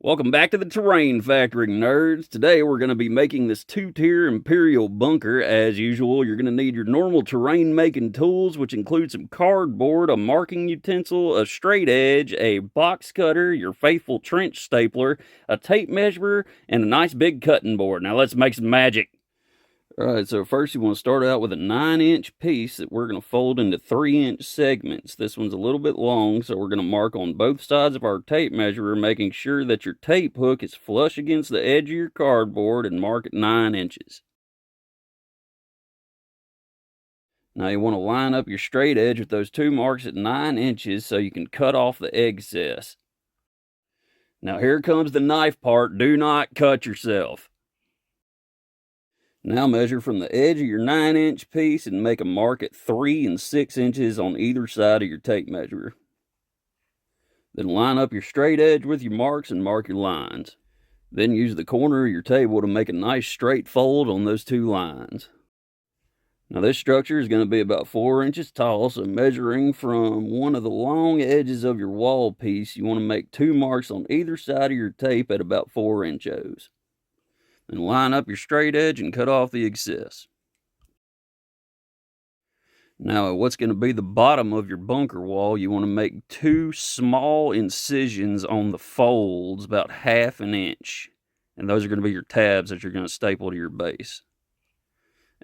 Welcome back to the Terrain Factory, nerds. Today we're going to be making this two-tier Imperial bunker. As usual, you're going to need your normal terrain making tools, which include some cardboard, a marking utensil, a straight edge, a box cutter, your faithful trench stapler, a tape measure, and a nice big cutting board. Now let's make some magic. Alright, so first you want to start out with a 9-inch piece that we're going to fold into 3-inch segments. This one's a little bit long, so we're going to mark on both sides of our tape measure, making sure that your tape hook is flush against the edge of your cardboard, and mark at 9 inches. Now you want to line up your straight edge with those two marks at 9 inches so you can cut off the excess. Now here comes the knife part. Do not cut yourself. Now measure from the edge of your 9-inch piece and make a mark at 3 and 6 inches on either side of your tape measure. Then line up your straight edge with your marks and mark your lines. Then use the corner of your table to make a nice straight fold on those two lines. Now this structure is going to be about 4 inches tall, so measuring from one of the long edges of your wall piece, you want to make 2 marks on either side of your tape at about 4 inches. Then line up your straight edge and cut off the excess. Now, what's going to be the bottom of your bunker wall, you want to make 2 small incisions on the folds, about 1/2 inch. And those are going to be your tabs that you're going to staple to your base.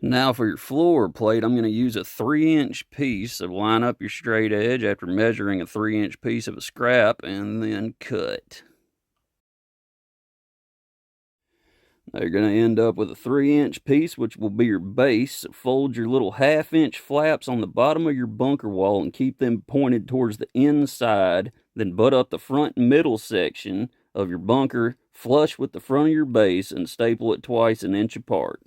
And now for your floor plate, I'm going to use a 3-inch piece. So line up your straight edge after measuring a 3-inch piece of a scrap, and then cut. Now you're going to end up with a 3-inch piece, which will be your base. So fold your little 1/2-inch flaps on the bottom of your bunker wall and keep them pointed towards the inside. Then butt up the front and middle section of your bunker flush with the front of your base and staple it twice an inch apart.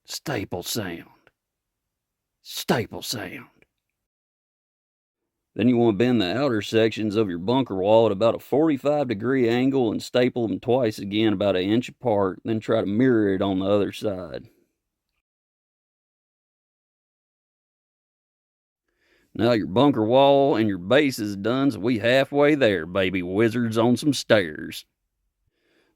Staple sound. Staple sound. Then you want to bend the outer sections of your bunker wall at about a 45-degree angle and staple them twice again about an inch apart, then try to mirror it on the other side. Now your bunker wall and your base is done, so we halfway there, baby wizards on some stairs.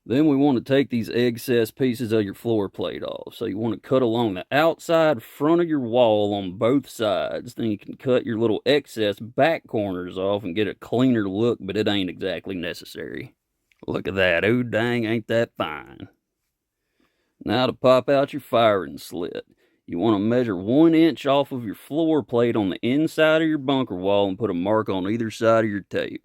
Then we want to take these excess pieces of your floor plate off. So you want to cut along the outside front of your wall on both sides. Then you can cut your little excess back corners off and get a cleaner look, but it ain't exactly necessary. Look at that. Oh, dang, ain't that fine. Now to pop out your firing slit. You want to measure 1 inch off of your floor plate on the inside of your bunker wall and put a mark on either side of your tape.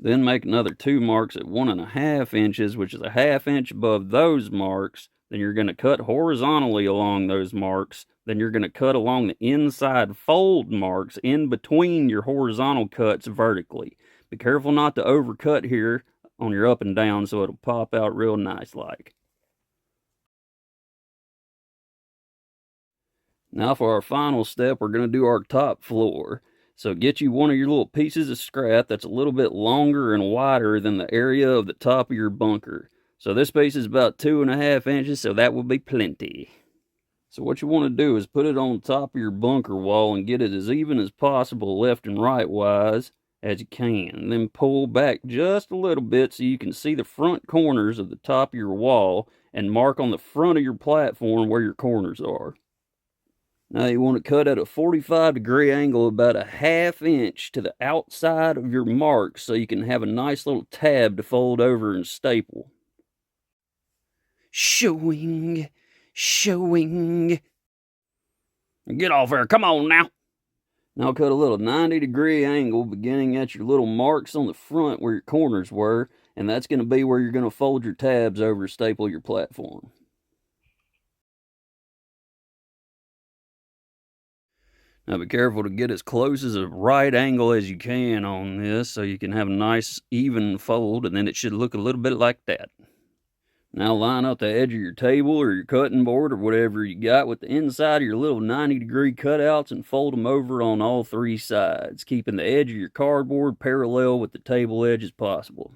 Then make another 2 marks at 1.5 inches, which is a 1/2 inch above those marks. Then you're going to cut horizontally along those marks. Then you're going to cut along the inside fold marks in between your horizontal cuts vertically. Be careful not to overcut here on your up and down so it'll pop out real nice like. Now for our final step, we're going to do our top floor. So get you one of your little pieces of scrap that's a little bit longer and wider than the area of the top of your bunker. So this piece is about 2.5 inches, so that will be plenty. So what you want to do is put it on top of your bunker wall and get it as even as possible left and right wise as you can. Then pull back just a little bit so you can see the front corners of the top of your wall and mark on the front of your platform where your corners are. Now you want to cut at a 45-degree angle about a 1/2 inch to the outside of your mark so you can have a nice little tab to fold over and staple. Showing. Get off there, come on now. Now cut a little 90-degree angle beginning at your little marks on the front where your corners were, and that's going to be where you're going to fold your tabs over to staple your platform. Now be careful to get as close as a right angle as you can on this so you can have a nice even fold, and then it should look a little bit like that. Now line up the edge of your table or your cutting board or whatever you got with the inside of your little 90-degree cutouts and fold them over on all 3 sides, keeping the edge of your cardboard parallel with the table edge as possible.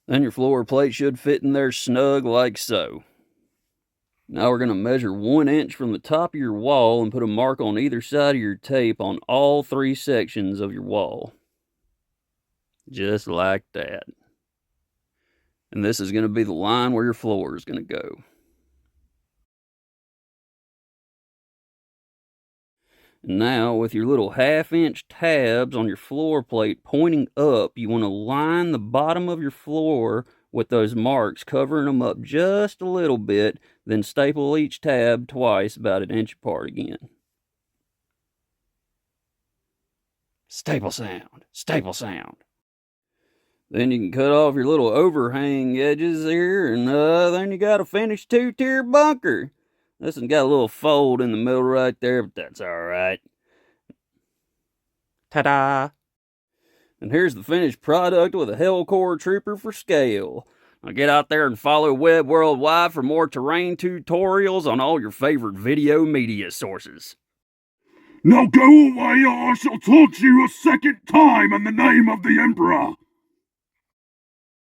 Then your floor plate should fit in there snug like so. Now we're going to measure 1 inch from the top of your wall and put a mark on either side of your tape on all 3 sections of your wall. Just like that. And this is going to be the line where your floor is going to go. Now, with your little 1/2-inch tabs on your floor plate pointing up, you want to line the bottom of your floor with those marks, covering them up just a little bit, then staple each tab twice, about 1 inch apart again. Staple sound, staple sound. Then you can cut off your little overhang edges here, and then you got a finished 2-tier bunker. This one got a little fold in the middle right there, but that's alright. Ta-da! And here's the finished product with a Hellcore Trooper for scale. Now get out there and follow Web Worldwide for more terrain tutorials on all your favorite video media sources. Now go away or I shall taunt you a second time in the name of the Emperor!